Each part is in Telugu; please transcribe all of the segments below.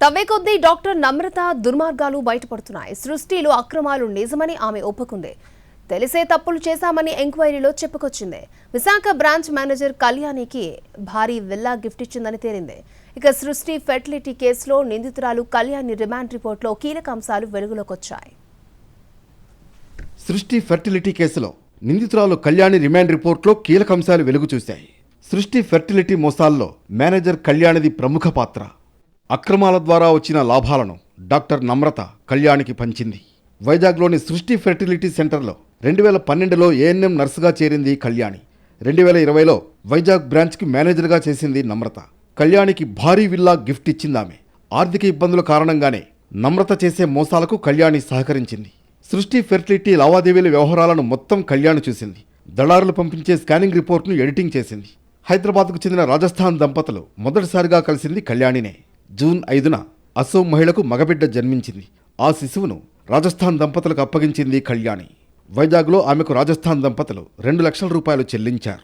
తవ్వే కొద్దీ డాక్టర్ నమ్రత దుర్మార్గాలు బయటపడుతున్నాయి. సృష్టిలో అక్రమాలు నిజమని ఆమె ఒప్పుకుంది. తెలిసే తప్పులు చేశామని ఎంక్వైరీలో చెప్పుకొచ్చింది. విశాఖ బ్రాంచ్ మేనేజర్ కళ్యాణికి భారీ విల్లా గిఫ్ట్ ఇచ్చిందని తేలింది. ఇక సృష్టి ఫెర్టిలిటీ కేసులో నిందితురాలు కళ్యాణి రిమాండ్ రిపోర్టులో కీలక అంశాలు వెలుగులోకి వచ్చాయి. సృష్టి ఫెర్టిలిటీ కేసులో నిందితురాలు కళ్యాణి రిమాండ్ రిపోర్టులో కీలక అంశాలు వెలుగు చూశాయి. సృష్టి ఫెర్టిలిటీ మోసాల్లో మేనేజర్ కళ్యాణిది ప్రముఖ పాత్ర. అక్రమాల ద్వారా వచ్చిన లాభాలను డాక్టర్ నమ్రత కళ్యాణికి పంచింది. వైజాగ్లోని సృష్టి ఫెర్టిలిటీ సెంటర్లో 2012లో ఏఎన్ఎం నర్సుగా చేరింది కళ్యాణి. 2020లో వైజాగ్ బ్రాంచ్కి మేనేజర్గా చేసింది నమ్రత. కళ్యాణికి భారీ విల్లా గిఫ్ట్ ఇచ్చిందామె. ఆర్థిక ఇబ్బందుల కారణంగానే నమ్రత చేసే మోసాలకు కళ్యాణి సహకరించింది. సృష్టి ఫెర్టిలిటీ లావాదేవీల వ్యవహారాలను మొత్తం కళ్యాణి చూసింది. దళారులు పంపించే స్కానింగ్ రిపోర్ట్ను ఎడిటింగ్ చేసింది. హైదరాబాద్కు చెందిన రాజస్థాన్ దంపతులు మొదటిసారిగా కలిసింది కళ్యాణినే. జూన్ 5న అసోం మహిళకు మగబిడ్డ జన్మించింది. ఆ శిశువును రాజస్థాన్ దంపతులకు అప్పగించింది కళ్యాణి. వైజాగ్లో ఆమెకు రాజస్థాన్ దంపతులు 2 లక్షల రూపాయలు చెల్లించారు.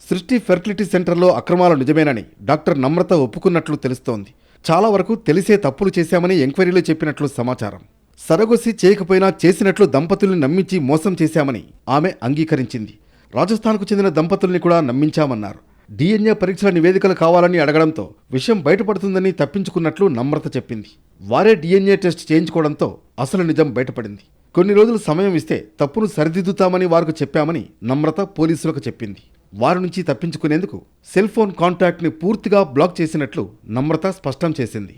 సృష్టి ఫెర్టిలిటీ సెంటర్లో అక్రమాలు నిజమేనని డాక్టర్ నమ్రత ఒప్పుకున్నట్లు తెలుస్తోంది. చాలా వరకు తెలిసే తప్పులు చేశామని ఎంక్వైరీలో చెప్పినట్లు సమాచారం. సరగొసి చేయకపోయినా చేసినట్లు దంపతుల్ని నమ్మించి మోసం చేశామని ఆమె అంగీకరించింది. రాజస్థాన్కు చెందిన దంపతుల్ని కూడా నమ్మించామన్నారు. DNA పరీక్షల నివేదికలు కావాలని అడగడంతో విషయం బయటపడుతుందని తప్పించుకున్నట్లు నమ్రత చెప్పింది. వారే DNA టెస్ట్ చేయించుకోవడంతో అసలు నిజం బయటపడింది. కొన్ని రోజులు సమయం ఇస్తే తప్పును సరిదిద్దుతామని వారికి చెప్పామని నమ్రత పోలీసులకు చెప్పింది. వారి నుంచి తప్పించుకునేందుకు సెల్ ఫోన్ కాంటాక్ట్ని పూర్తిగా బ్లాక్ చేసినట్లు నమ్రత స్పష్టం చేసింది.